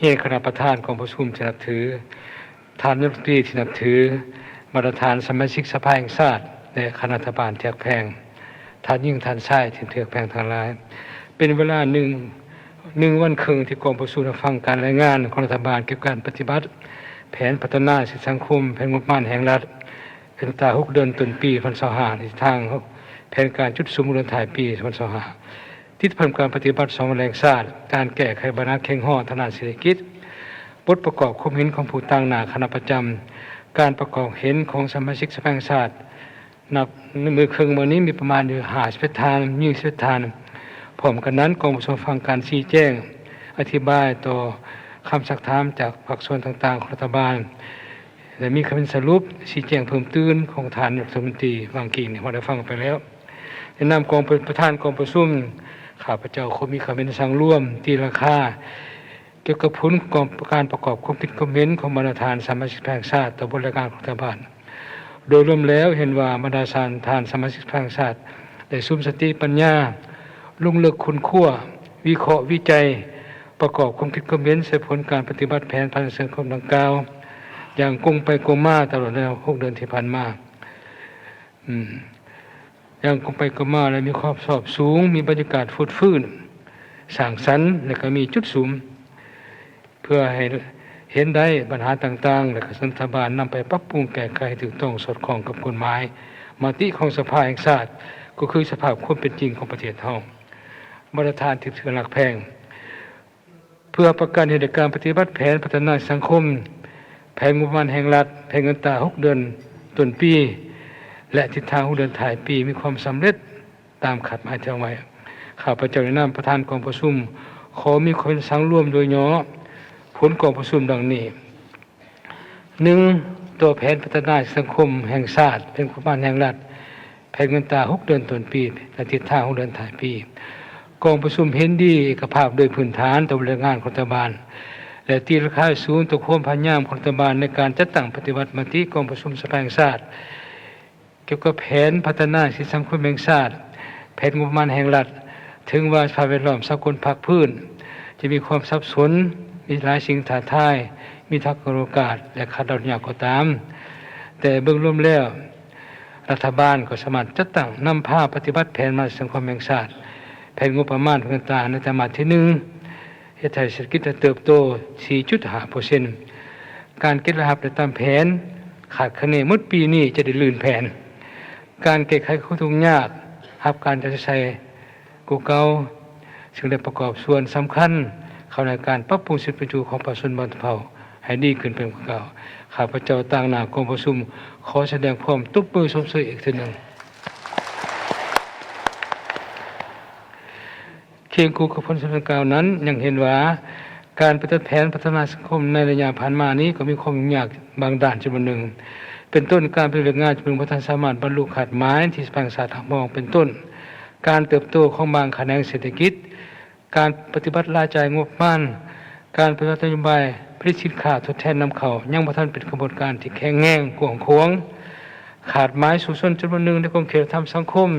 เหตุคณะประธานของประชุมที่นับถือท่านรัฐมนตรีที่นับถือมาตรฐานสมาชิกสภาแห่งชาติและคณะรัฐบาลเถือกแพงท่านยิ่งท่านชายที่เถือกแพงทางหลายเป็นเวลาหนึ่งวันครึ่งที่กองประชุมฟังการรายงานของรัฐบาลเกี่ยวกับการปฏิบัติแผนพัฒนาเศรษฐกิจสังคมแผนงบประมาณแห่งรัฐเป็นตา6 เดือนต้นปี2025ในทางแผนการจุดสูงเดือนถ่ายปี2025ที่เพิ่มการปฏิบัติ2แรงชาติการแก้ไขปัญหาแข่งห้อทางด้านเศรษฐกิจบทประกอบความเห็นของผู้ตั้งหน้าคณะประจำการประกอบเห็นของสมาชิกสภาแห่งชาตินับในมือครึ่งวันนี้มีประมาณอยู่50ทาน20ทานพร้อมกันนั้นกองประชุมฟังการชี้แจงอธิบายต่อคำสักถามจากภาคส่วนต่างๆของรัฐบาลและมีคำสรุปชี้แจงเพิ่มเติมของฐานรัฐมนตรีบางกีนี่เราได้ฟังไปแล้วแนะนำกองประธานกองประชุมข้าพเจ้าคงมีคำเป็นสั่งร่วมตีราคาเกี่ยวกับผลของการประกอบความคิดคอมเมนต์ของบรรดาฐานสมาชิกแห่งชาติต่อบริการของรัฐบาลโดยรวมแล้วเห็นว่าบรรดาฐานสมาชิกแห่งชาติได้ซุ่มสติปัญญาลุ่งเลือกคุณขั้ววิเคราะห์วิจัยประกอบความคิดคอมเมนต์เสผลการปฏิบัติแผนพัฒนาสังคมดังกล่าวอย่างกงไปกงมาตลอดระยะ6 เดือนที่ผ่านมาอย่างกงไปกงมาและมีความสอบสูงมีบรรยากาศฟุดฟื้นสร้างสรรค์และก็มีจุดสูงเพื่อให้เห็นได้ปัญหาต่างๆและก็รัฐบาลนำไปปรับปรุงแก้ไขให้ถูกต้องสอดคล้องกับกฎหมายมติของสภาแห่งชาติก็คือสภาพความเป็นจริงของประเทศเฮามาตรฐานที่ถือหลักแพงเพื่อประกันเหตุการณ์ปฏิบัติแผนพัฒนาสังคมแผนงบประมาณแห่งรัฐแผนเงินตรา6 เดือนต้นปีและทิศทาง6 เดือนถ่ายปีมีความสำเร็จตามขัดหมายที่เอาไว้ข้าพเจ้าในนามประธานกองประชุมขอมีความสั่งร่วมโดยย่อผลกองประชุมดังนี้ 1. ตัวแผนพัฒนาสังคมแห่งชาติแผนงบประมาณแห่งรัฐแผนเงินตรา6 เดือนต้นปีและทิศทาง6 เดือนถ่ายปีกองประชุมเห็นดีเอกภาพโดยพื้นฐานต่อบริการของรัฐบาลและตีราคาสูงต่อความพยายามของรัฐบาลในการจัดตั้งปฏิบัติมติกองประชุมสภาแห่งชาติเกี่ยวกับแผนพัฒนาสังคมแห่งชาติแผนงบประมาณแห่งรัฐถึงว่าสภาพแวดล้อมสากลภาคพื้นจะมีความสับสนมีหลายสิ่งท้าทายมีทักษะโอกาสและขาดดอกยากก็ตามแต่เบื้องรวมแล้วรัฐบาลก็สามารถจัดตั้งนำพาปฏิบัติแผนมาสังคมแห่งชาติแผนงบประมาณเงินตราในไตรมาสที่1เฮ็ดให้เศรษฐกิจเติบโต 4.5% การเก็บรายรับได้ตามแผนขาดคะแนนหมดปีนี้จะได้ลื่นแผนการแก้ไขข้อทุกข์ยากรับการจะใช้กูเก่าซึ่งได้ประกอบส่วนสำคัญเข้าในการปรับปรุงชีวิตประจำวันของประชาชนบนเผ่าให้ดีขึ้นเป็นกว่าเก่าข้าพเจ้าต่างหน้ากองประชุมขอแสดงความตบมือชมเชยอีกทีหนึ่งเคียงคู่กับผลสำคัญกล่าวนั้นยังเห็นว่าการปฏิบัติแผนพัฒนาสังคมในระยะผ่านมานี้ก็มีความยุ่งยากบางด้านจำนวนหนึ่งเป็นต้นการปฏิบัติงานจำนวนประธานสามารถบรรลุขาดหมายที่สภาแห่งชาติมองเป็นต้นการเติบโตของบางแขนงเศรษฐกิจการปฏิบัติรายจ่ายงบประมาณการปฏิบัตินโยบายผลิตสินค้าทดแทนนำเข้ายังบ่ทันเป็นกระบวนการที่แข็งแรงกว้างขวางขาดหมายสู่ส่วนจำนวนหนึ่งในกรมเขตธรรมสังคม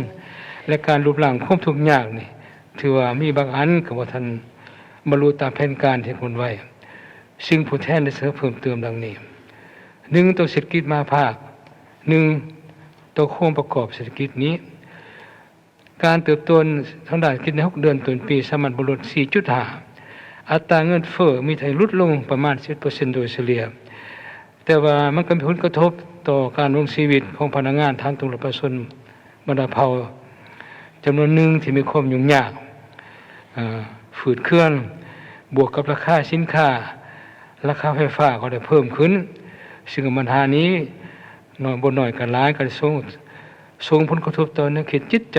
และการรูปร่างความทุกข์ยากนี่ถือว่ามีบางอันก็บ่ทันบรรลุตามแผนการที่กำหนดไว้ซึ่งผู้แทนได้เสนอเพิ่มเติมดังนี้ 1. ตัวเศรษฐกิจมาภาค 1. ตัวโครงประกอบเศรษฐกิจนี้การเติบโตทางด้านเศรษฐกิจใน6 เดือนต้นปีสามารถบรรลุ 4.5 อัตราเงินเฟ้อมีไทยลดลงประมาณ 10% โดยเฉลี่ยแต่ว่ามันก็มีผลกระทบต่อการดำรงชีวิตของพนักงานทางตำรวจประชาชนบรรดาเผ่าจำนวนหนึ่งที่มีความยุ่งยากฝืดเครื่องบวกกับราคาสินค้าราคาไฟฟ้าก็ได้เพิ่มขึ้นซึ่งปัญหานี้น้อยบ่น้อยกันหลายก็ส่งผลกระทบต่อแนวคิดจิตใจ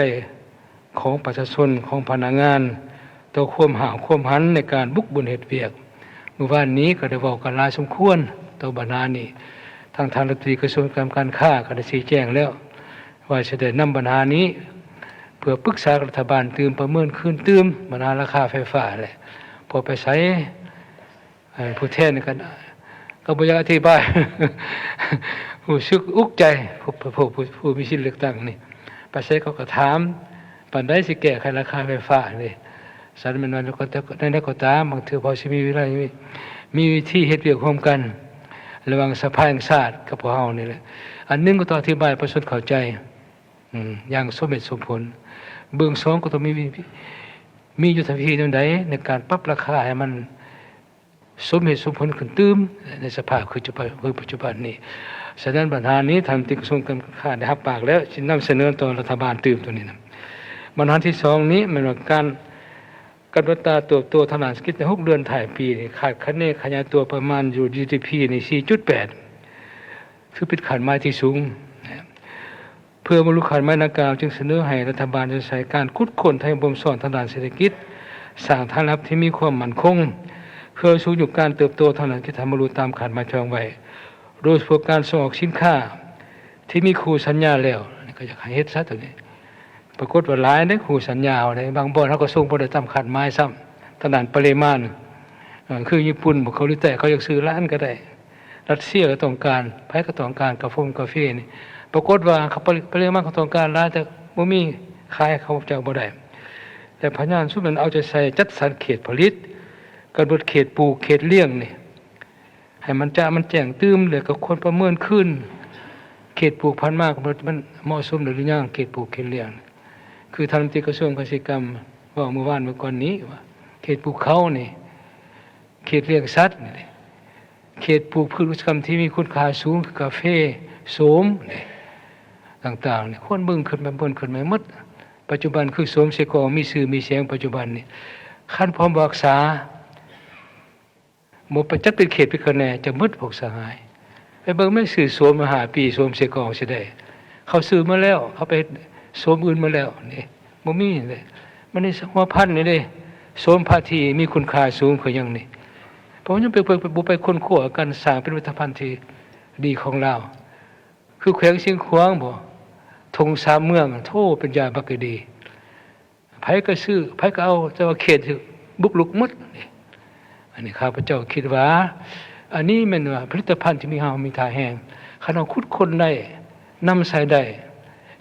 ของประชาชนของพนักงานต่อความหาวความหันในการบุกบุญเหตุเวียกเมื่อวานนี้ก็ได้บอกกันหลายสมควรต่อปัญหานี้ทางรัฐมนตรีกระทรวงการค้าก็ได้ชี้แจงแล้วว่าจะได้นำปัญหานี้เพื่อปรึกษารัฐบาลตื่มประเมินขึ้นตื่มปัญหาราคาไฟฟ้าแหละพอไปใช้ผู้แทนกันก็บ่อยากอธิบาย ผู้สึกอุกใจผู้มีสิทธิ์เลือกตั้งนี่ไปใช้เขาก็ถามปานใดสิแก้ไขราคาไฟฟ้านี่ สันมันก็ได้ก็ตามบางเทื่อพอสิมีเวลามีวิธีเฮ็ดเวียกร่วมกันระหว่างสภาแห่งชาติกับพวกเฮานี่แหละอันนึงก็ต้องอธิบายประชาชนเข้าใจอย่างสมเหตุสมผลเบื้องสองก็ต้องมียุทธวิธีใดในการปรับราคาให้มันสมเหตุสมผลขึ้นตื้มในสภาพคือปัจจุบันนี้ฉะนั้นปัญหานี้ทางกระทรวงการค้าได้รับปากแล้วจะนำเสนอต่อรัฐบาลตื้มตัวนี้นะปัญหาที่สองนี้มันว่าการอัตราเติบโตทางเศรษฐกิจใน6 เดือนถ่ายปีคาดคะเนขยายตัวประมาณอยู่ GDP ใน 4.8 คือเป็นขันไม้ที่สูงเพื่อบรรลุขันไม้ดังกล่าวจึงเสนอให้รัฐบาลจะใช้การคุดค้นทางบ่มสอนทางด้านเศรษฐกิจสร้างฐานทัพที่มีความมั่นคงเพื่อสู้อยู่การเติบโตทางเศรษฐกิจทำบรรลุตามขันไม้ทองไว้โดยเฉพาะการส่งออกสินค้าที่มีคู่สัญญาแล้วก็จะให้เฮ็ดซะตัวนี้ปรากฏว่าหลายในคู่สัญญาได้บางบ่อนเขาก็ส่งบ่ได้ตามขันไม้ซ้ำทางด้านปริมาณคือญี่ปุ่นบ่เกาหลีใต้เขาอยากซื้อล้านก็ได้รัสเซียก็ต้องการไผก็ต้องการกาแฟนี่ปรากฏว่าเขาปริมาณเขาต้องการหลายแต่บ่มีขายเขาจะบ่ได้แต่พญานสุมันเอาใจใส่จัดสรรเขตผลิตกำหนดเขตปลูกเขตเลี้ยงนี่ให้มันแจ้งตื้มเลยกับคนประเมินขึ้นเขตปลูกพันธุ์มากมันเหมาะสมหรือยังเขตปลูกเขตเลี้ยงคือทางกระทรวงเกษตรกรรมว่าเมื่อวานเมื่อก่อนนี้ว่าเขตปลูกเขานี่เขตเลี้ยงสัตว์นี่เขตปลูกพืชอุตสาหกรรมที่มีคุณค่าสูงคือกาแฟโสมนี่ต่างๆนี่ควรเบิ่งขึ้นมาหมดปัจจุบันคือโสมเสกอมีชื่อมีเสียงปัจจุบันนี่ขั้นพร้อมรักษาหมดประจักษ์เป็นเขตเป็นคะแนนจะมืดพวกสหายไปเบิ่งไม่สื่อโสมมาหาปีโสมเสกอสิได้เขาซื้อมาแล้วเขาไปโสมอื่นมาแล้วนี่บ่มีเลยมันนี่หัวพันธุ์นี่เด้โสมพาทีมีคุณค่าสูงคือหยังนี่เพราะยังไปค้นคว้ากันสร้างเป็นผลิตภัณฑ์ที่ดีของเราคือแขวงเชียงขวางบ่ธงสามเมืองโทเป็นยาบักดีไผก็ซื้อไผก็เอาแต่ว่าเขตบุกลุกหมดนี่อันนี้ข้าพเจ้าคิดว่าอันนี้แม่นว่าผลิตภัณฑ์ที่มีเฮามีท่าแห้งคันเฮาคุดคนได้นำใส่ได้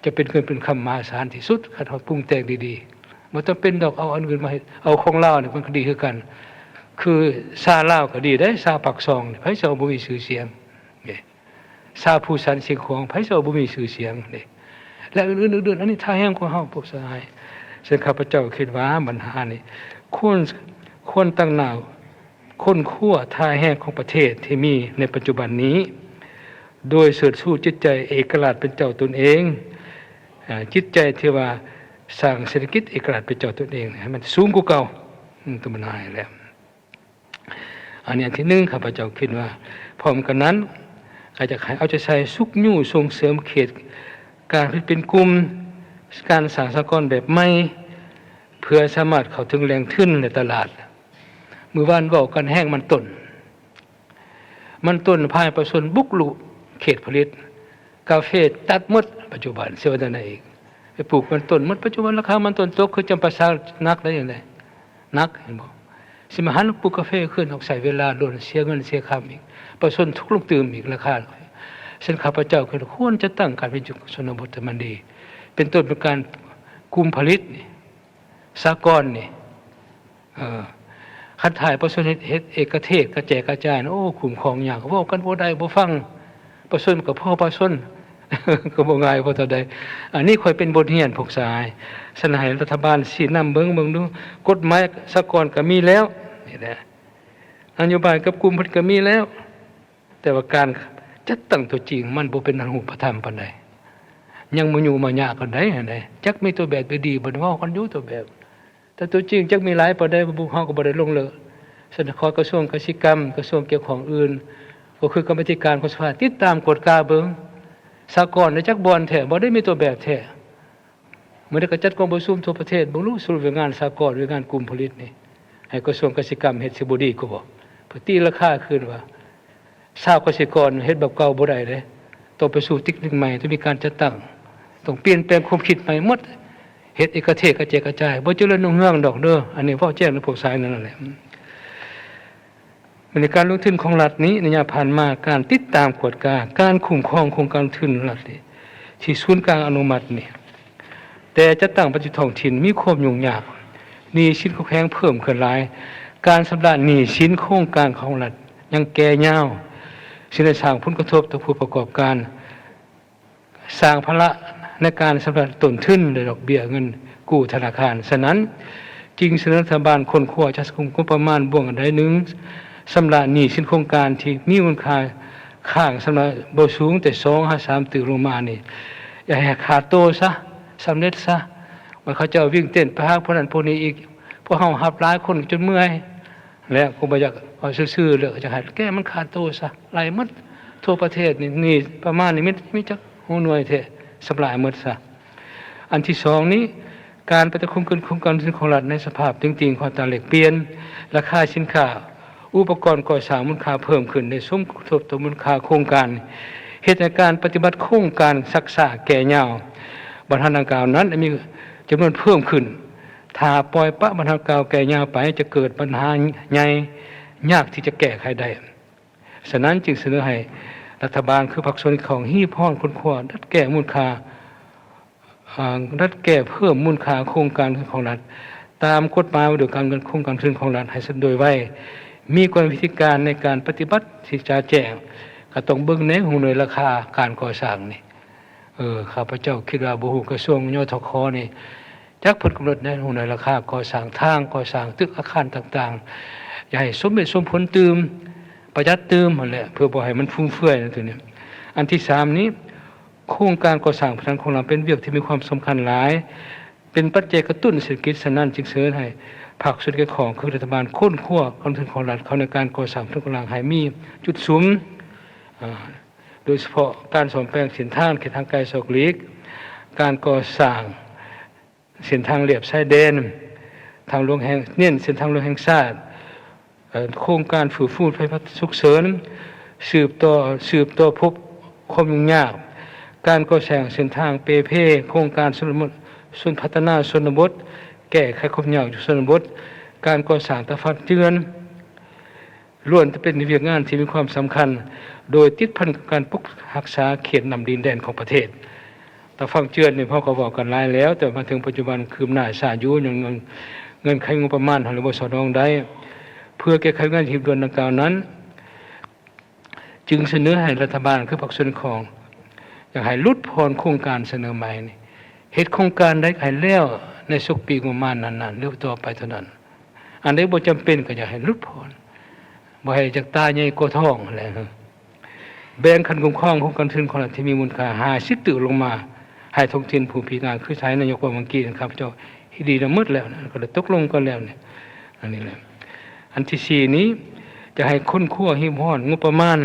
จะเป็นเงินเป็นคำมหาศาลที่สุดคันเฮาปรุงแต่งดีๆบ่ต้องเป็นดอกเอาอันอื่นมาเอาของลาวนี่มันก็ดีคือกันคือซาลาวก็ดีได้ซาปักซองไผสิบ่มีชื่อเสียงนี่ซาผู้สันเชียงของไผสิบ่มีชื่อเสียงนี่และอื่นๆอันนี้ท่าแห้งของเฮาพวกสหายซึ่งข้าพเจ้าคิดว่าปัญหานี้ควรตั้งหน้าค้นคว้าท่าแห้งของประเทศที่มีในปัจจุบันนี้โดยเสริฐสู้จิตใจเอกราชเป็นเจ้าตนเองจิตใจที่ว่าสร้างเศรษฐกิจเอกราชเป็นเจ้าตนเองให้มันสูงกว่าเก่าตัวมันหายแล้วอันนี้ที่หนึ่งข้าพเจ้าคิดว่าพร้อมกันนั้นอาจจะเอาใจใส่สุกยู่ส่งเสริมเขตการเป็นกลุ่มการสร้างสหกรณ์แบบใหม่เพื่อสามารถเข้าถึงแหล่งทุนในตลาดมื้อวานเว้ากันแห้งมันต้นภายประชาชนบุกรุกเขตผลิตกาแฟตัดหมดปัจจุบันเสียวันไหนอีกไปปลูกมันต้นหมดปัจจุบันราคามันต้นตกคือจำปาสักนักได้อย่างไรนักเห็นบ่สิมาหันปลูกกาแฟขึ้นออกใส่เวลาโดนเสียเงินเสียค่าอีกประชาชนทุกลงตื่มอีกราคาซึ่งข้าพเจ้าควรจะตั้งการเป็นจุดชนบทมันดีเป็นต้นเป็นการกุมผลิตนี่สากลนี่คันถ่ายประชาชนเฮ็ดเอกเทศกระแจกกระจายโอ้คุ้มครองยากเว้ากันบ่ได้บ่ฟังประชาชนก็พ่อประชาชนก็บ่ง่ายบ่เท่าใดอันนี้ค่อยเป็นบทเรียนพวกสายสนับสนุนรัฐบาลสินำเบิ่งดูกฎหมายสากลก็มีแล้วนี่แหละนโยบายกับกลุ่มเพิ่นก็มีแล้วแต่ว่าการจัดตั้งตัวจริงมันบ่เป็นรูปธรรมปานใดยังบ่อยู่มายากกันได้หั่นใดจักมีตัวแบบดีบ่เว้ากันอยู่ตัวแบบแต่ตัวจริงจักมีหลายปานใดบ่เฮาก็บ่ได้ลงเลยสนับสนุนกระทรวงเกษตรกรรมกระทรวงเกี่ยวของอื่นก็คือกรรมาธิการของสภาติดตามกฎกาเบิ่งสากลในจักบ่อนแท้บ่ได้มีตัวแบบแท้เมื่อได้กระจัดกองประชุมทั่วประเทศบ่รู้สรุปงานสากลหรืองานกลุ่มผลิตนี่ให้กระทรวงเกษตรกรรมเฮ็ดสิบ่ดีกว่าบ่เพื่อตีราคาขึ้นว่าชาวเกษตรกรเฮ็ดแบบเก่าบ่ได้เด้ต้องไปสู่เทคนิคใหม่ต้องมีการจัดตั้งต้องเปลี่ยนแปลงความคิดใหม่หมดเฮ็ดเอกเทศกระแจกกระจายบ่เจริญรุ่งเรืองดอกเด้ออันนี้เว้าแจ้งในพวกสายนั่นแหละในการลงทุนของรัฐนี้ในระยะผ่านมาการติดตามกฎการคุ้มครองโครงการทุนรัฐที่ศูนย์กลางอนุมัตินี่แต่จะตั้งปัจจุบันท้องถิ่นมีความยุ่งยาก หนี้สินของแพงเพิ่มขึ้นหลาย การชำระหนี้สินโครงการของรัฐยังแก่ยาวซึ่งได้สร้างผลกระทบต่อผู้ประกอบการสร้างภาระในการชำระต้นทุนและดอกเบี้ยเงินกู้ธนาคารฉะนั้นจึงเสนอรัฐบาลคนขวจัดสกุลงบประมาณบ่วงอันใดหนึ่งสำหรับหนี้สินโครงการที่มีมูลค่าข้างสำหรับบ่สูงแต่2-3 ตึกลงมานี่อย่าให้ขาดโตซะสำเร็จซะว่าเขาจะวิ่งเต้นไปหาพวกนั้นพวกนี้อีกพวกเฮาหับหลายคนจนเมื่อยและคงบ่อยากเอาซื่อๆเลยจะให้แก้มันขาดโตซะไหลหมดทั่วประเทศนี่ประมาณนี้มีจักฮู้หน่วยแท้สำหรับหมดซะอันที่2นี้การปฏิคุมขึ้นโครงการของรัฐในสภาพจริงๆความต่างแลกเปลี่ยนราคาสินค้าอุปกรณ์ก่อสร้างมูลค่าเพิ่มขึ้นในสมทบต่อมูลค่าโครงการเหตุในการปฏิบัติโครงการศึกษาแก่ยาวบรรทัดดังกล่าวนั้นมีจำนวนเพิ่มขึ้นถ้าปล่อยปะบรรทัดกล่าวแก่ยาวไปจะเกิดปัญหาใหญ่ยากที่จะแก้ไขได้ฉะนั้นจึงเสนอให้รัฐบาลคือพรรคส่วนของฮี่พ่อนคนขวดัดแก้มูลค่ารัฐแก้เพิ่มมูลค่าโครงการของรัฐตามกฎหมายว่าด้วยการเงินโครงการของรัฐให้โดยไว้มีกลวิธีการในการปฏิบัติที่จะแจ้งก็ต้องเบิ่งในหูหน่วยราคาการก่อสร้างนี่ข้าพเจ้าคิดว่าบ่ฮู้กระทรวงยทคนี่จักเพิ่นกำหนดในหูหน่วยราคาก่อสร้างทางก่อสร้างตึกอาคารต่างๆอย่าให้สมเหตุสมผลตื่มประหยัดตื่มนั่นแหละเพื่อบ่ให้มันฟุ่มเฟือยนั่นตัวนี้อันที่3นี้โครงการก่อสร้างพลังของเราเป็นเรื่องที่มีความสำคัญหลายเป็นปัจจัยกระตุ้นเศรษฐกิจฉะนั้นจึงเสนอให้ภาคส่วนของคือรัฐบาลค้นคว้ากำลังของรัฐเขาในการก่อสร้างพลังกำลังให้มีจุดสูงโดยเฉพาะการซ่อมแปลงเส้นทางเขตทางไกลศอกหลีกการก่อสร้างเส้นทางเลียบชายแดนทางหลวงแห่งเส้นทางหลวงแห่งชาติโครงการฟื้นฟูไฟฟ้าฉุกเฉินสืบต่อพบความยุ่งยากการก่อสร้างเส้นทางเปเพโครงการส่วนพัฒนาชนบทแก้ไขความยากอยู่ชนบทการก่อสร้างตะฟักเจือนล้วนจะเป็นเรื่องงานที่มีความสำคัญโดยติดพันกับการปกรักษาเขตนำดินแดนของประเทศตะฟักเจือนนี่พ่อก็บอกกันหลายแล้วแต่มาถึงปัจจุบันคืบหน้าช้าอยู่อย่างเงินไขงบประมาณของระบบสนองได้เพื่อแก้ไขงานที่ด่วนดังกล่าวนั้นจึงเสนอให้รัฐบาลคือภาคส่วนของอยากให้ลดพรโครงการเสนอใหม่นี่เหตุโครงการได้ให้แล้วในสุกปีงบประมาณนั้นๆเรื่องต่อไปเท่านั้นอันใดบ่จำเป็นก็อยากให้ลดพรบ่ให้จากตาใหญ่กว่าท้องอะไรแบ่งคันคุ้มครองของการทุนของรัฐที่มีมูลค่า50ตึกลงมาให้ท้องถิ่นผู้พิการคือใช้นายกว่าเมื่อกี้นะครับเจ้าที่ดีละมืดแล้วนะก็ได้ตกลงกันแล้วเนี่ยอันนี้แหละอันที่4นี้จะให้ค้นคว้าหิมห้อนงบประมาณ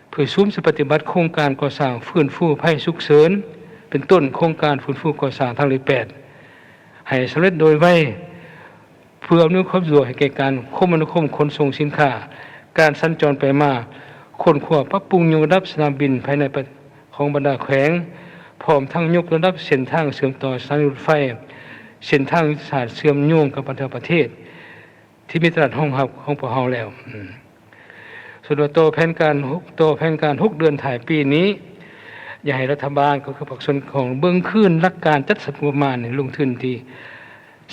เพื่อซุ้มปฏิบัติโครงการก่อสร้างฟื้นฟูภัยฉุกเฉินเป็นต้นโครงการฟื้นฟูก่อสร้างทางเลข8ให้สำเร็จโดยไวเพื่ออำนวยความสะดวกให้แก่การคมนาคมขนส่งสินค้าการสัญจรไปมาคนขวบปรับปรุงยกระดับสนามบินภายในของบรรดาแขวงพร้อมทั้งยกระดับเส้นทางเชื่อมต่อสถานีรถไฟเส้นทางยุทธศาสตร์เชื่อมโยงกับประเทศที่มีตลาดห้องหับของพวกเราแล้วส่วนตัวแผนการ6 เดือนถ่ายปีนี้อยากให้รัฐบาลก็คือภาคส่วนของเบื้องขึ้นหลักการจัดสรรงบประมาณลงทุนที่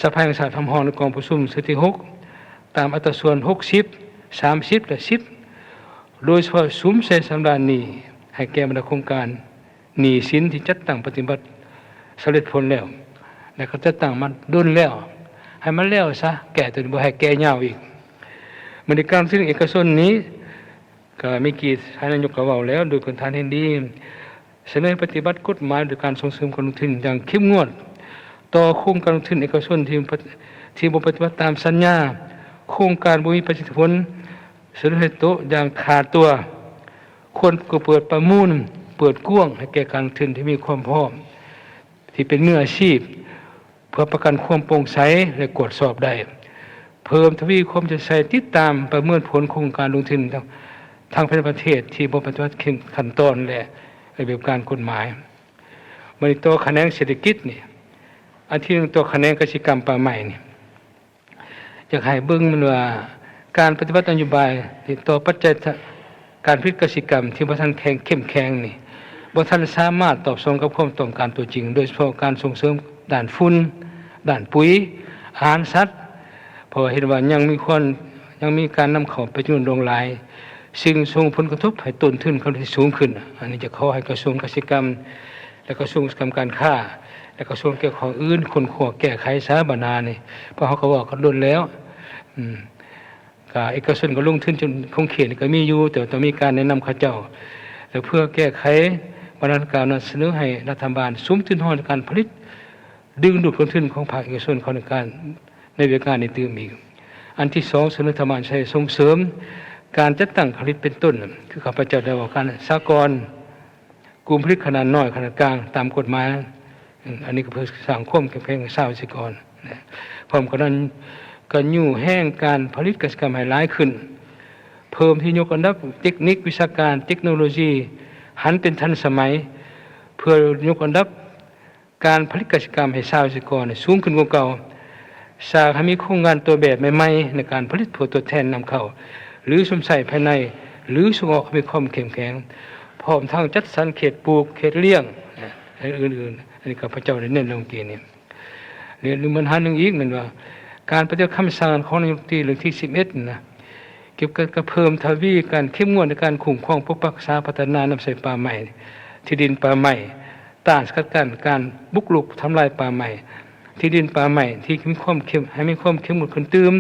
สภาแห่งชาติทำห้องในกองประชุมสุดที่6ตามอัตราส่วน60 30และ10โดยเฉพาะซุ้มใช้สำหรับหนี้ให้แก่บรรดาโครงการหนี้สินที่จัดตั้งปฏิบัติสำเร็จผลแล้วและก็จัดตั้งมันดุลแล้วให้มันแล้วซะแก่ตัวนี้บ่ให้แก่ยาวอีกบริการซึ่งเอกชนนี้ก็มีกี่ท่านนายกก็เว้าแล้วโดยคนทานเห็นดีเสนอปฏิบัติกฎหมายโดยการส่งเสริมการลงทุนอย่างเข้มงวดต่อโครงการลงทุนเอกชนที่บ่ปฏิบัติตามสัญญาโครงการบ่มีประสิทธิผลเสนอให้โตอย่างขาดตัวควรเปิดประมูลเปิดกว้างให้แก่การลงทุนที่มีความพร้อมที่เป็นมืออาชีพเพื่อประกันความโปร่งใสและตรวจสอบได้เพิ่มทวีความจะใส่ติดตามประเมินผลโครงการลงทุนทางประเทศที่บ่ปฏิบัติขั้นตอนและระเบียบการกฎหมายมันตัวคะแนนเศรษฐกิจนี่อันที่ตัวคะแนนกสิกรรมป่าใหม่นี่อยากให้เบิ่งมันว่าการปฏิบัตินโยบายที่ต่อปัจจัยการผลิตกสิกรรมที่บ่ทันเข้มแข็งนี่บ่ทันสามารถตอบสนองกับความต้องการตัวจริงโดยเฉพาะการส่งเสริมด้านฝุ่นด้านปุ๋ย อาหารสัตว์เพราะเห็นว่ายังมีการนำเข้าไปจำนวนลงหลายสิ่งส่งผลกระทบให้ต้นทุนเขาที่สูงขึ้นอันนี้จะขอให้กระทรวงเกษตรกรรมและกระทรวงการค้าและกระทรวงเกี่ยวกับอื่นคนขวแก้ไขสาบานานี่เพราะเขาก็บอกเขาโดนแล้วก็เอกชนก็ลงทุนจนคงเขียนก็มีอยู่แต่ต้องมีการแนะนำข้าเจ้าและเพื่อแก้ไขบรรณาธิการนั้นเสนอให้รัฐบาลซุ้มทุนห้องการผลิตดึงดูดคนทุนของภาคเอกชนเข้าในการในเวลาในตื่มอีกอันที่สองเสนอรัฐบาลใช้ส่งเสริมการจัดตั้งผลิตเป็นต้นคือข้าพเจ้าได้บอกการสหกรณ์กลุ่มผลิตขนาดน้อยขนาดกลางตามกฎหมายอันนี้ก็เพื่อสร้างความเข้มแข็งชาวเกษตรกรพร้อมกันนั้นก็ยู่แห้งการผลิตเกษตรกรรมให้หลายขึ้นเพิ่มที่ยกอันดับเทคนิควิชาการเทคโนโลยีหันเป็นทันสมัยเพื่อยกอันดับการผลิตเกษตรกรรมให้ชาวเกษตรกรสูงขึ้นกว่าเก่าสร้างให้มีโครงงานตัวแบบใหม่ๆในการผลิตผลตัวแทนนำเข้าหรือสมใส่ภายในหรือส่งออกมีความเข้มแข็งพร้อมทั้งจัดสรรเขตปลูกเขตเลี้ยงอื่นๆอันนี้ข้าพเจ้าได้เน้นลงเกณฑ์นี้เรียนรู้ปัญหาหนึ่งอีกนั่นว่าการปฏิบัติคำสั่งของนายกรัฐมนตรีเรื่องที่11นะเกี่ยวกับการเพิ่มทวีการเข้มงวดในการคุ้มครองปกปักษาพัฒนานำใส่ป่าใหม่ที่ดินป่าใหม่ต้านสกัดกั้นการบุกรุกทำลายป่าใหม่ที่ดินป่าใหม่ที่มีความเข้มให้มีความเข้มงวดขึ้นตื่ม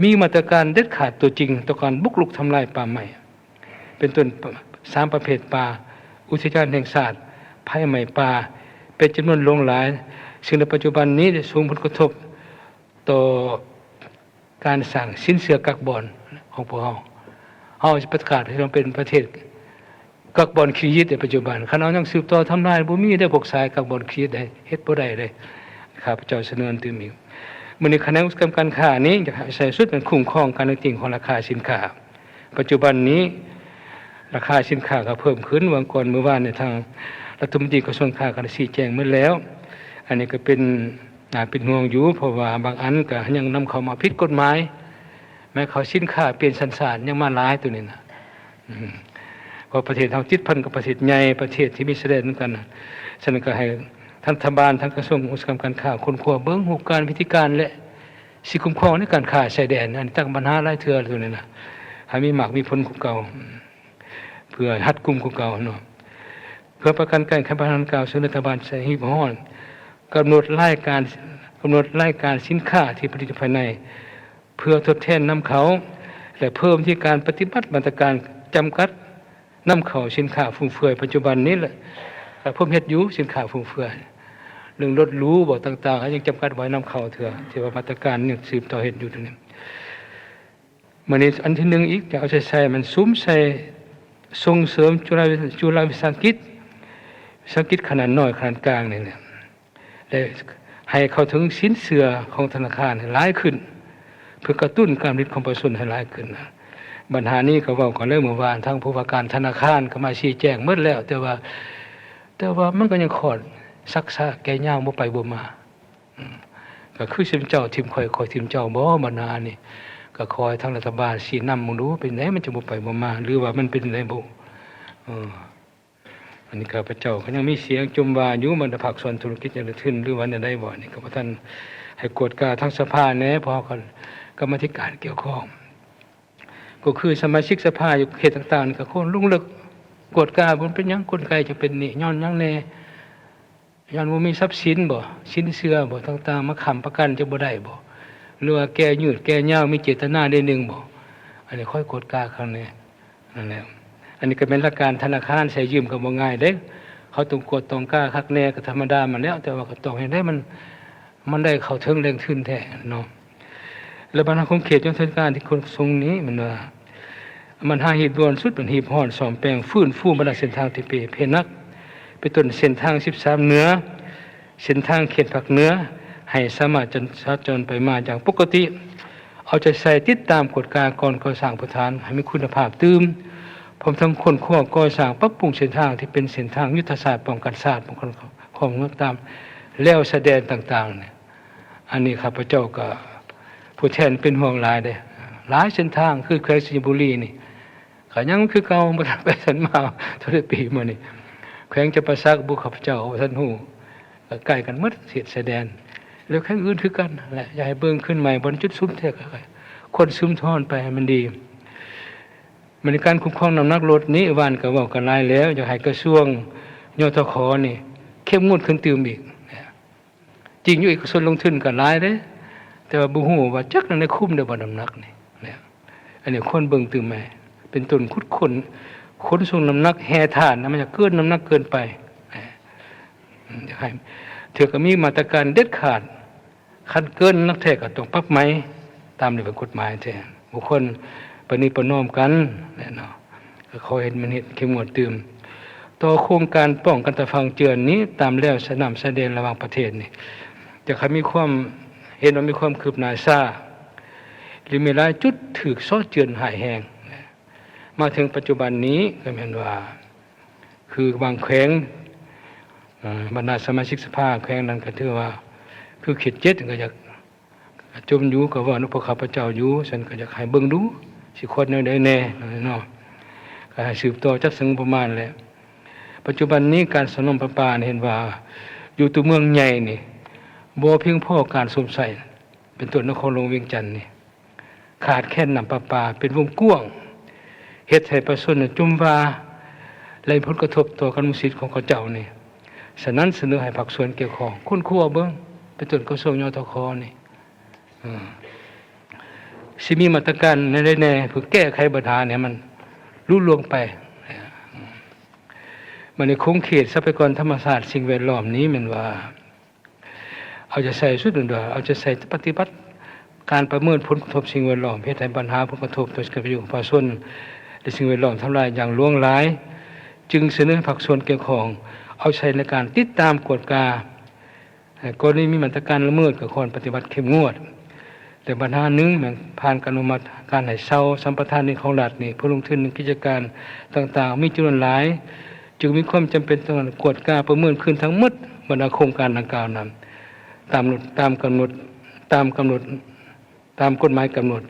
มีมาตรการเด็ดขาดตัวจริงต่อการบุกรุกทำลายป่าใหม่เป็นต้น3ประเภทป่าอุทยานแห่งชาติภัยใหม่ป่าเป็นจำนวนหลงหลายซึ่งในปัจจุบันนี้ได้ส่งผลกระทบต่อการสั่งสินเชื่อกักบอนของพวกเราจะประกาศให้เราเป็นประเทศกักบอนครียิตในปัจจุบันขณะยังสืบต่อทำลายบ่มีได้พวกสายกักบอนครียิตได้เฮ็ดบ่ได้เลยข้าพเจ้าเสนอตื่มอีกมื้อนี้คณะกรรมการค้านี้จะใส่สุดเป็นคุ้มครองการจริงของราคาสินค้าปัจจุบันนี้ราคาสินค้าก็เพิ่มขึ้นวันก่อนเมื่อวานในทางรัฐมนตรีกระทรวงการคลังชี้แจงเมื่อแล้วอันนี้ก็เป็นเป็นห่วงอยู่เพราะว่าบางอันก็ยังนำเข้ามาผิดกฎหมายแม้เขาสินค้าเปลี่ยนสัญชาติยังมาหลายตัวนี้นะเพราะประเทศเฮาติดพันกับประเทศใหญ่ประเทศที่มีเสด็จเหมือนกันฉะนั้นก็ให้ทั้งรัฐบาลทั้งกระทรวงอุตสาหกรรมการค้าคนครัวเบิ่งรูปการวิธีการและสิคุ้มครองในการค้าชายแดนอันตั้งปัญหาหลายเทื่อตัวนี้นะให้มีมากมีผลกว่าเก่าเพื่อหัดกุมกว่าเก่าเนาะเพื่อประกันการแข่งขันกล่าวซึ่งรัฐบาลใช้หีบห่อกำหนดรายการสินค้าที่ผลิตภายในเพื่อทดแทนนำเขาและเพิ่มที่การปฏิบัติมาตรการจำกัดนำเข้าสินค้าฟุ่มเฟือยปัจจุบันนี้แหละผมเฮ็ดอยู่สินค้าฟุ่มเฟือยเรื่องรถหรูบ่ต่างๆยังจำกัดไว้นำเข้าเถอะที่ว่ามาตรการยังสืบต่อเฮ็ดอยู่ตรงนี้มื้อนี้อันที่1อีกจะเอาใส่มันซุ้มใส่ส่งเสริมจุฬาวิสาหกิจขนาดน้อยขนาดกลางนี่แหละและให้เข้าถึงสินเชื่อของธนาคารให้หลายขึ้นเพื่อกระตุ้นการผลิตของประชาชนให้หลายขึ้นนะปัญหานี้ก็เว้ากันเลยเมื่อวานทางผู้ว่าการธนาคารก็มาชี้แจงหมดแล้วแต่ว่ามันก็ยังขอดซักษาแก่ย่างบ่ไปบ่มาก็คือสิมเจ้าทีมข่อยทีมเจ้าบ่มานานนี่ก็คอยทางรัฐบาลชี้นำมึงดูเป็นไดมันจะบ่ไปบ่มาหรือว่ามันเป็นไดบ่อันนี้ข้าพเจ้าก็ยังมีเสียงจุมว่าอยู่มันภาคส่วนธุรกิจจะขึ้นหรือว่าได้บ่นี่ก็บ่ทันให้กวดกาทั้งสภาแหน่พอกันกรรมาธิการเกี่ยวข้องก็คือสมาชิกสภาอยู่เขตต่างๆนี่ก็คนลุกลึกกวดกาบ่เป็นหยังคนไกลจะเป็นนี่ย้อนหยังแน่ย้อนบ่มีทรัพย์สินบ่สินเชื่อบ่ต่างๆมาค้ำประกันจะบ่ได้บ่หรือว่าแก้ยืดแก้ยาวมีเจตนาได้หนึ่งบ่อันนี้ค่อยกดกาครั้งนี้นั่นแหละอันนี้ก็เป็นหลักการธนาคารใช้ยืมก็บ่ง่ายเด้เขาต้องกดต้องกาคักแน่ก็ธรรมดามันแล้วแต่ว่าก็ต้องให้ได้มันได้เข้าถึงแรงทุนแท้เนาะแล้วปัญหาของเขตจังหวัดการที่คนทรงนี้มันว่ามันหาเหตุด่วนสุดเป็นหีบห่อนซ่อมแปลงฟื้นฟูบรรดาเส้นทางที่เพนักไปต้นเส้นทาง13เหนือเส้นทางเขตภาคเหนือให้สามารถสัญจรไปมาอย่างปกติเอาใจใส่ติดตามกฎการก่อนก่อสร้างประธานให้มีคุณภาพตื่มพร้อมทั้งคนข้อก่อสร้างปรับปรุงเส้นทางที่เป็นเส้นทางยุทธศาสตร์ป้องกันศาสตร์ป้องกันความงดงามแล้วแสดงต่างๆเนี่ยอันนี้ข้าพเจ้าก็ผู้แทนเป็นห่วงหลายเด้หลายเส้นทางคือแขวงสิงห์บุรีนี่ก็ยังคือเก่าบ่ทันไปสันมาเท่าได้ปีมานี่แขวงจำปาสักบุข้าพเจ้าท่านฮู้ใกล้กันหมดเขตชายแดน แล้วแค่อื่นคือกันแหละอย่าให้เบิ่งขึ้นใหม่บนจุดซุ่มแท้คนซึมทอนไปให้มันดีมันในการคุ้มครองน้ำหนักรถนี้วานก็เว้ากันหลายแล้วอยากให้กระทรวงยทขนี่เข้มงวดขึ้นตื่มอีกจริงอยู่อีกส่วนลงทุนก็หลายเด้แต่ว่าบ่ฮู้ว่าจักนั้นได้คุ้มได้บ่น้ำหนักนี่นะอันนี้คนเบิ่งตื่มแม่เป็นต้นคุดคนส่งน้ำหนักแห่ทานนะมันจะเกินน้ำหนักเกินไปอยากให้เถือก็มีมาตรการเด็ดขาดคันเกินนักแท้ก็ต้องปรับไหมตามระเบียบกฎหมายแท้บุคคลประนีประนอมกันแน่นอนก็ขอเห็นมันเฮ็ดเข้มงวดตื่มต่อโครงการป้องกันตะฟังเจือนนี้ตามแล้วสนามแสดงระหว่างประเทศนี่จะให้มีความเห็นว่ามีความคืบหน้าช้าหรือมีหลายจุดถูกซ้อเจือนหายแฮงมาถึงปัจจุบันนี้ก็แม่นว่าคือบางแขวงบรรดาสมาชิกสภาแขวงนั้นก็ถือว่าคือเขต7ก็อยากจมอยู่ก็ว่าพวกข้าพเจ้าอยู่ฉันก็อยากให้เบิ่งดูสิคนแนวใดแน่เนาะก็ให้สืบต่อจัดซึ่งประมาณแหละปัจจุบันนี้การสนมประปาเห็นว่าอยู่ตัวเมืองใหญ่นี่บ่เพียงพอการสมใส่เป็นตัวนครหลวงเวียงจันทน์นี่ขาดแค่น้ำประปาเป็นวงกว้างเฮ็ดให้ประชาชนจุ่มว่าได้ผลกระทบต่อการมุสิทธิ์ของเขาเจ้านี่ฉะนั้นเสนอให้ภาคส่วนเกี่ยวข้องคุ้นคั่วเบิ่งเป็นต้นกระทรวงยทขนี่สิมีมาตรการแน่ๆเพื่อแก้ไขปัญหาเนี่ยมันลุล่วงไปมันในคงเขตทรัพยากรธรรมชาติสิ่งแวดล้อมนี้มันว่าเอาจะใส่สุดเดือเอาจะใส่ปฏิบัติการประเมินผลกระทบสิ่งแวดล้อมเพื่อให้ปัญหาผลกระทบต่อการประโยชน์ประชาชนและสิ่งแวดล้อมทำลายอย่างล่วงหลายจึงเสนอให้ภาคส่วนเกี่ยวข้องเอาใช้ในการติดตามกฎกากรณีมีมาตรการละเมิดก็ควรปฏิบัติเข้มงวดแต่ปัญหาหนึ่งมันผ่านการอนุมัติการให้เช่าสัมปทานในของรัฐนี่ผู้ลงทุนในกิจการต่างๆมีจำนวนหลายจึงมีความจำเป็นต้องกวดกาประเมินขึ้นทั้งหมดบรรดาโครงการดังกล่าวนั้นตามกำหนดตามกฎหมายกำหนด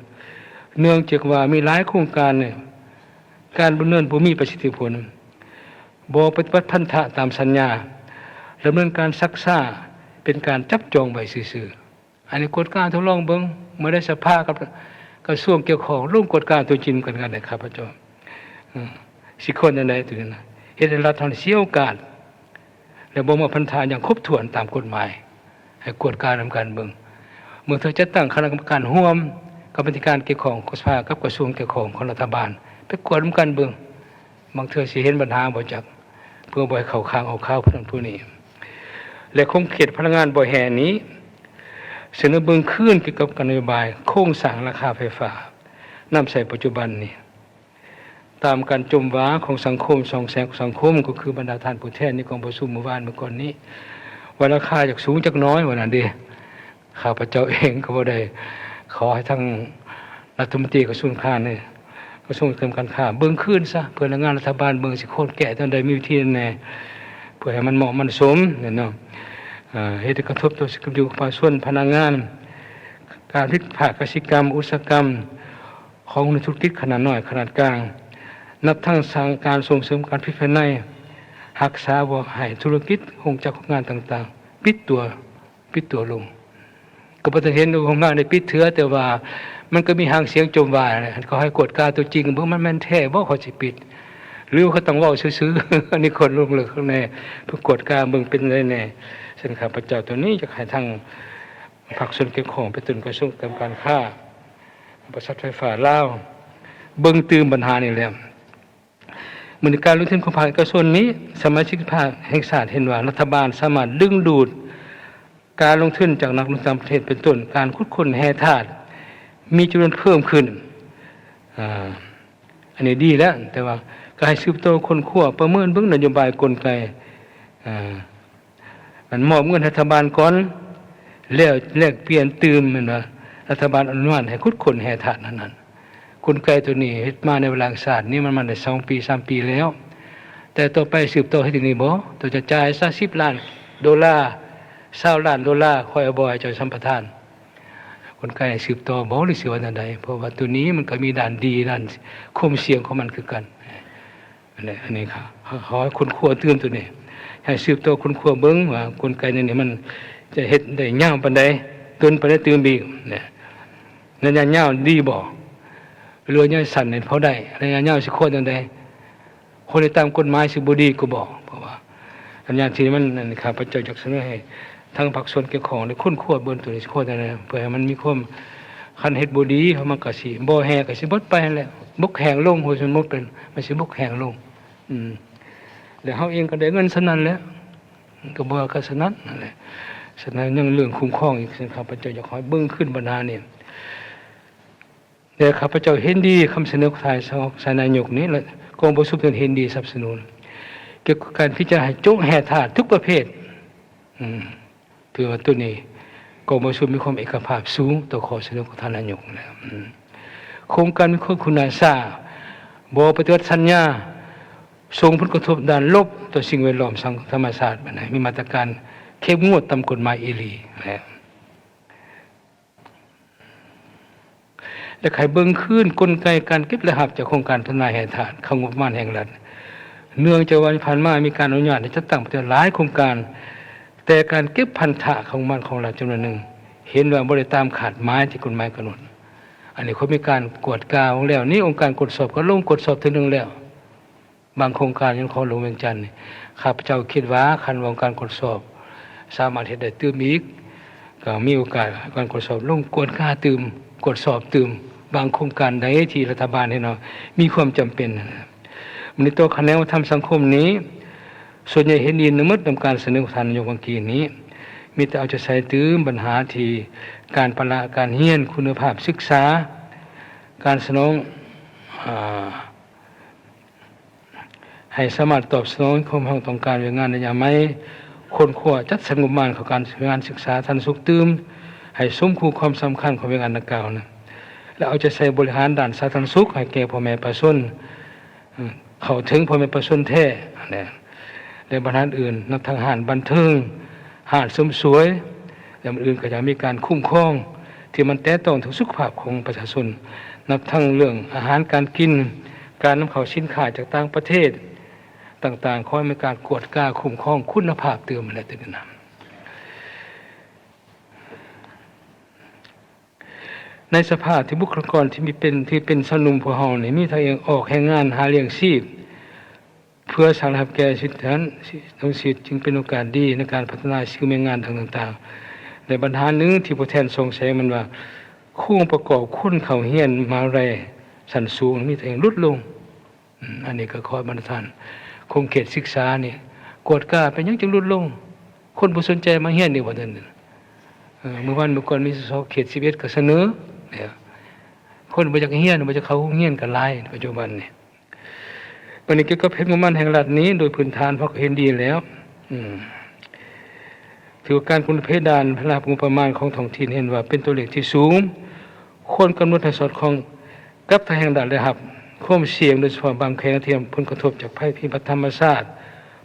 เนื่องจากว่ามีหลายโครงการเนี่ยการดำเนินบ่มีประสิทธิผลบ่ปฏิบัติพันธะตามสัญญาดำเนินการซักซ่าเป็นการจับจองไว้ซื่อๆอันนี้กฎการทดลองเบิ่งเมื่อได้สภากับกระทรวงเกี่ยวข้องร่วมกฎการตัวจริงกันได้ครับพระเจ้าสิคนอันใดตัวนั้นเฮ็ดให้รัฐทำเสียโอกาสและบ่มาพันธะอย่างครบถ้วนตามกฎหมายให้กฎการนำการเบิ่งเมื่อเธอจะตั้งคณะกรรมการร่วมกับปฏิการเกี่ยวข้องสภากับกระทรวงเกี่ยวข้องของรัฐบาลไปกวดนำกันเบิ่งบางเธอสิเห็นปัญหาบ่จักเพื่อบ่ให้เข้าข้างเอาข้าวผู้นั้นผู้นี้และคงเขตพลังงานบ่แห่นี้เสนอเบิ่งขึ้นเกี่ยวกับการนโยบายโครงสร้างราคาไฟฟ้านำใช้ปัจจุบันนี้ตามการจมว้าของสังคมสองแสงของสังคมก็คือบรรดาท่านผู้แทนในกองประชุมเมื่อวานเมื่อก่อนนี้ว่าราคาจากสูงจากน้อยว่านั่นเด้ข้าพเจ้าเองก็บ่ได้ขอให้ทั้งรัฐมนตรีกระทรวงการนี่กระทรวงการค้าเบิ่งขึ้นซะเพื่อแรงงานรัฐบาลเบิ่งสิโคตรแก่ตอนใดมีวิธีแน่เพื่อให้มันเหมาะมันสมเนี่ยเนาะเหตุกระทบต่อสิทธิประชาชนพนักงานการผลิตภาคกสิกรรมอุตสาหกรรมของธุรกิจขนาดน้อยขนาดกลางนับทั้งสร้างการส่งเสริมการผลิตภายในรักษาบ่ให้ธุรกิจโรงจักรงานต่างๆปิดตัวลงก็บ่ได้เห็นโรงงานได้ปิดเถือแต่ว่ามันก็มีหางเสียงจมว่าเขาให้กฎการตัวจริงบ่มันแม่นแท้บ่เขาสิปิดหรือเขาต้องเว้าซื่อๆอันนี้คนลงลึกข้างในเพื่อกฎการเบิ่งเป็นได้แน่ซึ่งข้าพเจ้าตัวนี้จะให้ทางภาคส่วนเกี่ยวข้องไปถึงกระทรวงการค้าบริษัทไฟฟ้าลาวเบิ่งตื่มปัญหานี่แหละเหมือนการลงทุนของภาคเอกชนนี้สมาชิกภาคแห่งชาติเห็นว่ารัฐบาลสามารถดึงดูดการลงทุนจากนักลงทุนต่างประเทศเป็นต้นการขุดค้นแร่ธาตุมีจำนวนเพิ่มขึ้นอันนี้ดีแล้วแต่ว่าก็ให้สืบโตคนขั้วประเมินเบิ่งนโยบายกลไกมันมอบเงินรัฐบาลก่อนแล้วแลกเปลี่ยนตื่มมันว่ารัฐบาลอนุญาตให้ขุดค้นแร่ธาตุนั้นกลไกตัวนี้เฮ็ดมาในเวลาศาสตร์นี่มันมาได้2ปี3ปีแล้วแต่ต่อไปสืบโตให้ถึงนี้บ่ตัวจะจ่ายซะ$10 ล้าน$20 ล้านค่อยเอาบ่ให้เจ้าสัมปทานกลไกสืบต่อบ่หรือสิว่าจังได๋เพราะว่าตัวนี้มันก็มีด้านดีด้านความเสี่ยงของมันคือกันอันนี้ครับขอให้คนขั้วตื่นตัวนี้ให้สืบต่อคนขั้วเบิ่งว่ากลไกนี้มัน จะเฮ็ดได้ยาวปานใดตุนปานใดตื่มอีกเนี่ยระยะยาวดีบ่เรือเนี่ยสั่นเนี่ยพอได้ระยะยาวสิโคตรจังได๋คนที่ตามกฎหมายสิบ่ดีก็บ่เพราะว่าอันอย่างที่มันนั่นข้าพเจ้าอยากเสนอให้ทั้งภาคส่วนเกี่ยวข้องได้คุ้นควรเบิ่งตัวนี้สิโคตรจังได๋เพื่อให้มันมีความคันเฮ็ดบ่ดีเฮามันก็สิบ่แฮก็สิเบิดไปนั่นแหละบกแห้งลงโหสมมุติเป็นมันสิบกแห้งลงแล้วเฮาเองก็ได้เงินสนั้นแหล้วก็บ่ก็สนั้นนั่นแหละฉะนั้นยังเรื่องคุ้มครองอีกสิ่งข้าพเจ้าอยากให้เบิ่งขึ้นปัญหานี่แต่ข้าพเจ้าเห็นดีคำเสนอของทายนายกนี้และกองประชุมเห็นดีสนับสนุนเกี่ยวกับการพิจารณาให้โจ๊กแห่ธาตุทุกประเภทถือว่าตัวนี้กองประชุมมีความเอกภาพสูงต่อข้อเสนอของท่านนายกนะครับโครงการมีคุณอาสาบ่ปฏิวัติสัญญาส่งผลกระทบด้านลบต่อสิ่งแวดล้อมสังธรรมชาติมีมาตรการเข้มงวดตามกฎหมายอีหลีและใครเบิ่งขึ้นกลไกการเก็บและหับจากโครงการพัฒนาแห่งฐานของงบประมาณแห่งรัฐเนื่องจากวันผ่านมามีการอนุญาตให้จัดตั้งประเทศหลายโครงการแต่การเก็บพันธะของมันของรัฐจำนวนหนึ่งเห็นว่าบ่ได้ตามขาดหมายที่กฎหมายกำหนดอันนี้เขามีการกวดกาวแล้วนี่องค์การกฎสอบก็ลงกฎสอบถึงนึงแล้วบางโครงการยังขอลงเวียงจันทน์ข้าพเจ้าคิดว่าคันองค์การกฎสอบสามารถเฮ็ดได้ตื่มอีกก็มีโอกาสการกฎสอบลงกวดกาตื่มกฎสอบตื่มบางโครงการใดที่รัฐบาลให้เนาะมีความจำเป็นในตัวคะแนนวัฒนธรรมสังคมนี้ส่วนใหญ่เห็นดีนำนำการเสนอของท่านนายกเมื่อกี้นี้มีแต่เอาจะใส่ตื่มปัญหาที่การประละการเรียนคุณภาพศึกษาการสนองให้สามารถตอบสนองความต้องการเรื่องงานในยามไม่คนขวจัดสรรงบประมาณของการงานศึกษาทันสุขตื่มให้สมคู่ความสำคัญของเรื่องงานดังกล่าวนะแล้วเอาจะใส่บริหารด้านสาธารณสุขให้แก่พ่อแม่ประชาชนเข้าถึงพ่อแม่ประชาชนแท้เนี่ยในบรรดาอื่นนักทางหารบันเทิงหาดเสริมสวยอย่างอื่นก็จะมีการคุ้มครองที่มันแตะต้องถึงสุขภาพของประชาชนนับทั้งเรื่องอาหารการกินการนำเข้าสินค้าจากต่างประเทศต่างๆคอยมีการกวดกาคุ้มครองคุณภาพเติมอะไรต่างๆในสภาพที่บุคลากรที่เป็นสนุมพวกเฮานี่มีทางเองออกแรงงานหาเลี้ยงชีพเพื่อสร้างรับแก่สิทธินั้นทั้งสิทธิ์จึงเป็นโอกาสดีในการพัฒนาสิ่งแวดงานต่างๆในบรรดาหนึ่งที่ผู้แทนทรงแสดงมันว่าคู่ประกอบคุณเขาเฮียนมาแรสันสูงมีทางลดลงอันนี้ก็ขอบรรทานคงเขตศึกษานี่กวดกาเป็นยังจึงลดลงคนผู้สนใจมาเฮียนนี่ว่าซั่นเมื่อก่อนมีสเขต11ก็เสนอคนบ่อยากเฮียนบ่อยากเข้าเฮียนก็หลายปัจจุบันนี่วันนี้เกี่ยวกับเพชรงบประมาณแห่งรัฐนี้โดยพื้นฐานเพราะเห็นดีแล้วถือการคุณเพดานพระราชงบประมาณของท้องถิ่นเห็นว่าเป็นตัวเลขที่สูงควรกำหนดให้สอดคล้องกับทางแห่งรัฐเลยครับความเสี่ยงโดยเฉพาะบางแห่งที่ผลกระทบจากภัยพิบัติธรรมชาติ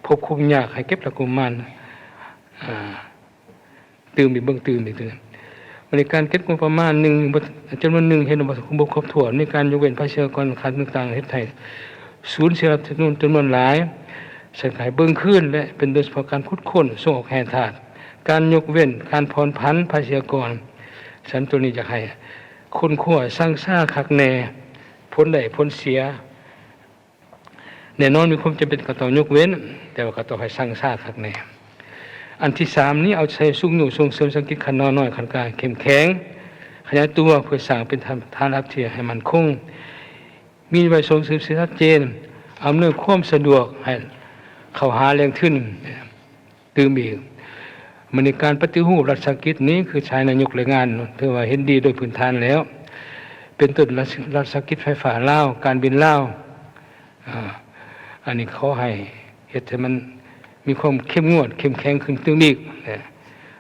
พบคุมยากให้เก็บหลักงบประมาณตื่มอีกเบื้องตื่มอีกตัวในการเก็บงบประมาณหนึ่งจำนวนหนึ่งเห็นว่าคงบ่ครบถ้วนในการยกเว้นภาษีกรขันต่างๆเฮ็ดไทยศูนย์เสียจำนวนหลายสังขายเบื้องขึ้นและเป็นโดยเฉพาะการขุดค้นส่งออกแห่ธาตุการยกเว้นการผ่อนผันภาษีกรฉันตัวนี้จะให้คนขั้วสร้างซ่าคักแน่พ้นได้พ้นเสียแน่นอนมีความจำเป็นก็ต้องยกเว้นแต่ว่าก็ต้องให้สร้างซ่าคักแน่อันที่3นี้เอาใช้สุขอยู่ส่งเสริมสังกิจขันน้อยขันกลางเข้มแข็งขยายตัวเพื่อสร้างเป็นฐานรับเทียให้มันคงมีใบส่งเสริมชัดเจนอำนวยความสะดวกให้เข้าหาแรงขึ้นตื่มอีกมันในการปฏิรูปรัฐสกิจนี้คือใช้นายกแรงงานถือว่าเห็นดีโดยพื้นฐานแล้วเป็นต้นรัฐสกิจไฟฟ้าลาวการบินลาวอันนี้เขาให้เฮ็ดให้มันมีความเข้มงวดเข้มแข็งขึ้นตื่มอีก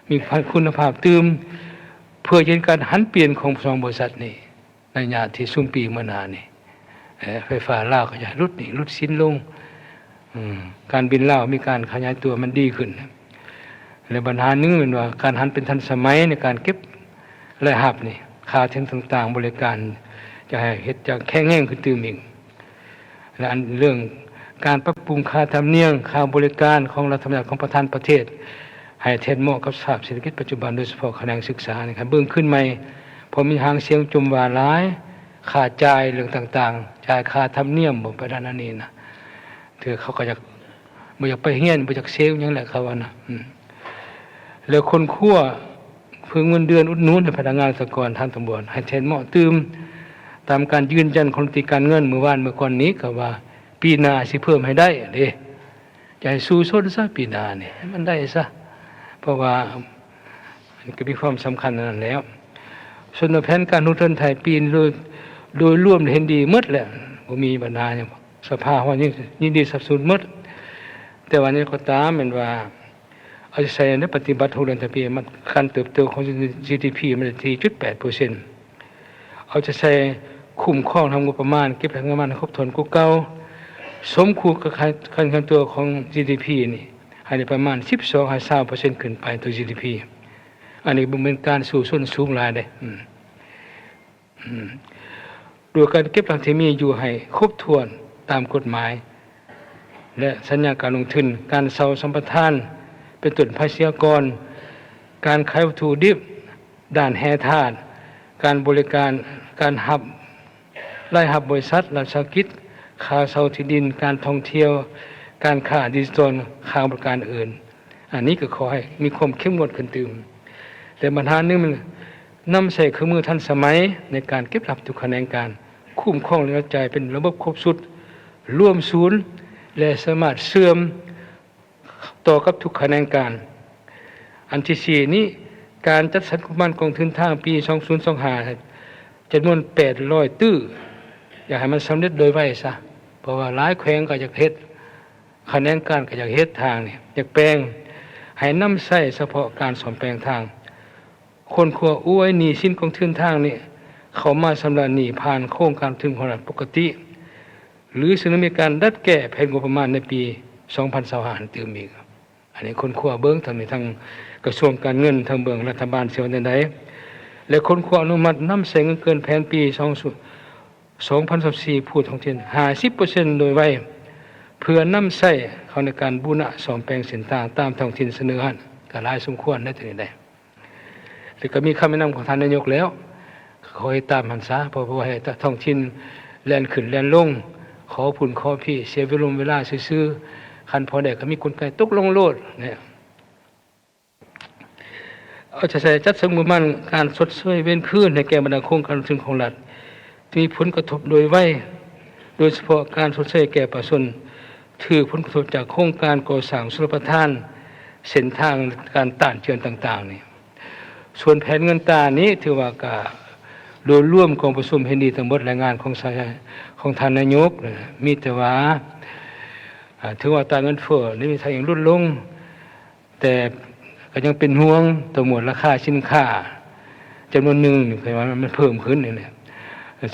มีคุณภาพตื่มเพื่อเห็นการหันเปลี่ยนของสองบริษัทนี้ในระยะที่สุ่มปีเมื่อนานี่ไฟฟ้าลาวก็จะลดสิ้นลงการบินลาวมีการขยายตัวมันดีขึ้นและปัญหาหนึ่งเป็นว่าการหันเป็นทันสมัยในการเก็บและหับนี่ค่าเทนต่างๆบริการจะให้เฮ็ดจะแข็งแรงขึ้นตื่มอีกและอันเรื่องการปรับปรุงค่าธรรมเนียมค่าบริการของรัฐบาลของประธานประเทศ ให้เทนเหมาะกับสภาพเศรษฐกิจปัจจุบันโดยเฉพาะคะแนนศึกษานะครับเบื้องขึ้นใหม่พอมีหางเสียงจุมว่าร้ายค่าจ่ายเรื่องต่างๆจ่ายค่าธรรมเนียมบ่ไปด้านนั้นนี่นะถือเขาก็จะบ่อยากไปเฮียนบ่อยากเซลอย่างแหละเขาว่านะแล้วคนคั่วเพิ่งเงินเดือนอุดหนุนให้พนักงานสหกรณ์ทางตำบลให้เทนเหมาะตื่มตามการยืนยันของรัฐมนตรีการเงินเมื่อวานเมื่อก่อนนี้ก็ว่าปีหน้าสิเพิ่มให้ได้เด้อย่าให้สู้ซนซะปีหน้านี่ให้มันได้ซะเพราะว่ามันก็มีความสำคัญนั่นแล้วส่วนแผนการลงทุนไทยปีนี้โดยรวมเห็นดีหมดแหละบ่มีปัญหาหยังสภาว่ายินดีสนับสนุนหมดแต่ว่านี้ก็ตามแม่นว่าเอาจะใช้ในปฏิบัติ6เดือนต่อปีมันการเติบโตของ GDP มันที่ 4.8% เอาจะใช้คุ้มครองทางงบประมาณเก็บพลังงานครบถ้วนกว่าเก่าสมควรกับการตัวของ GDP นี่ให้ได้ประมาณ 12-20% ขึ้นไปตัว GDP อันนี้เป็นการสู่ส่วนสูงหลายเด้โดยการเก็บหลักที่มีอยู่ให้ครบถ้วนตามกฎหมายและสัญญาการลงทุนการเซาสัมปทานเป็นต้นภาษีกรการขายวัตถุดิบด้านแห่ธาตุการบริการการรายรับบริษัทรัฐวิสาหกิจค่าเช่าที่ดินการท่องเที่ยวการค้าดิจิทัลค่าบริการอื่นอันนี้ก็ขอให้มีความเข้มงวดขึ้นตื่มแต่ปัญหาหนึ่งมันนำใส่เครื่องมือทันสมัยในการเก็บรับทุกคะแนนการคุ้มครองและกระจายเป็นระบบครบสุดร่วมศูนย์และสามารถเชื่อมต่อกับทุกคะแนนการอันที่ 4นี้การจัดสรรงบประมาณกองทุนทางปี 2025จำนวน800ตื้ออยากให้มันสำเร็จโดยไวซะเพราะว่าหลายแขวงก็อยากเฮ็ดคะแนนการก็อยากเฮ็ดทางนี่อยากแปลงให้นำใช้เฉพาะการซ่อมแปลงทางคนขัวอวยหนี้สินกองทุนทางนี่เขามาชำระหนี้ผ่านโครงการทุนของรัฐปกติหรือซึ่งมีการดัดแก้แผนงบประมาณในปี 2025ตื่มอีกอันนี้คนขัวเบิ่งทางนี้ทางกระทรวงการเงินทางเบิ่งรัฐบาลเสียวันใดและคนขัวอนุมัตินำใช้เงินเกินแผนปี 2024พูดของที่ 50% โดยไวเพื่อนำใช้เข้าในการบูรณะซ่อมแปลงเส้นทางตามท้องถิ่นเสนอหั้นก็หลายสมควรได้ถึงได้แล้วก็มีคำแนะนำของท่านนายกแล้วขอให้ตามหันซะเพราะว่าให้ท้องถิ่นแล่นขึ้นแล่นลงขอผุ่นขอพี่เสียเวลาซื่อๆคันพอได้ก็มีกลไกตกลงโลดเนี่ยเอาจะใช้จัดสรรงบประมาณการชดเชยเว้นคืนในแก่บรรดาโครงการลงทุนของรัฐที่มีผลกระทบโดยไวโดยเฉพาะการชดเชยแก่ประชาชนถือผลกระทบจากโครงการก่อสร้างชลประทานเส้นทางการต้านเจือนต่างๆนี่ส่วนแผนเงินตรานี้ถือว่าก็โดยร่วมกองประชุมเห็นดีทั้งหมดรายงานของท่านนายกมีแต่ว่าถือว่าตราเงินเฟ้อนี่มีทางอย่างลดลงแต่ก็ยังเป็นห่วงตัวหมวดราคาสินค้าจำนวนหนึ่งเคยว่ามันเพิ่มขึ้นนี่แหละ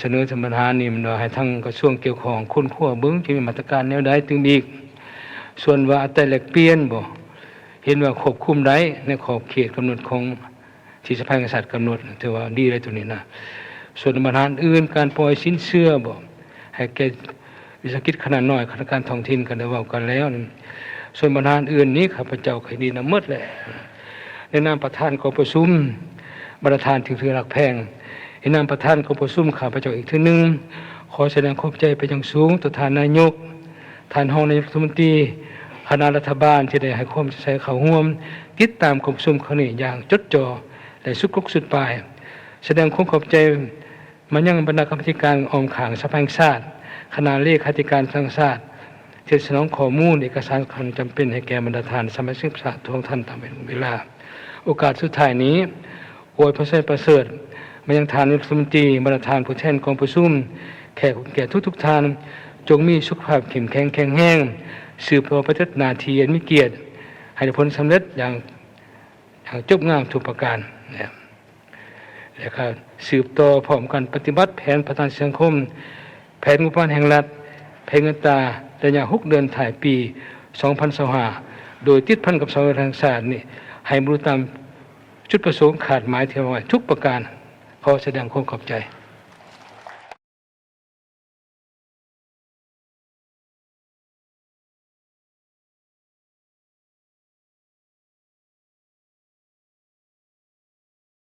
เสนอธรรมทานนี่มันให้ทั้งกระทรวงเกี่ยวข้องคนขั้วเบิ้งจะมีมาตรการแนวใดถึงอีกส่วนว่าแต่แหลกเปลี่ยนบ่เห็นว่าควบคุมได้ในขอบเขตกำหนดของที่สภากษัตริย์กำหนดถือว่าดีเลยตัวนี้นะส่วนปัญหาอื่นการปล่อยสินเชื่อบ่ให้แก่วิสาหกิจขนาดน้อยขนาดการท้องถิ่นกันได้เว้ากันแล้วส่วนปัญหาอื่นนี้ข้าพเจ้าเคยดีนำหมดแหละในนามประธานกองประชุมประธานถึงหลักแพงในนามประธานกองประชุมข้าพเจ้าอีกทีนึงขอแสดงความใจไปอย่างสูงต่อท่านนายกท่านรองนายกรัฐมนตรีคณะรัฐบาลที่ได้ให้ความใส่เข้าร่วมติดตามกองประชุมครั้งนี้อย่างจดจ่อและสุดกสุดปลายแสดงความขอบใจมายังบรรดากรรมการออมขังสภาแห่งชาติคณะเลขาธิการทางชาติที่สนองข้อมูลเอกสารความจำเป็นให้แก่บรรดาท่านสมาชิกสภาทุกท่านตามเวลาโอกาสสุดท้ายนี้อวยพระเสด็จประเสริฐมายังทานรัฐมนตรีบรรดาท่านผู้แทนกองประชุมแขกแก่ทุกท่านจงมีสุขภาพเข้มแข็งแข็งแรงสืบต่อประเทศนาทีอันมีเกียรติให้ผลสำเร็จอย่างจบงามทุกประการและก็สืบต่อพร้อมกันปฏิบัติแผนพัฒนาสังคมแผนงบประมาณแห่งรัฐแผนเงินตราระยะ6 เดือนถ่ายปี 2025โดยติดพันกับสภาทางศาสตร์นี่ให้บรรลุตามจุดประสงค์ขาดหมายที่ไว้ทุกประการขอแสดงความขอบใจ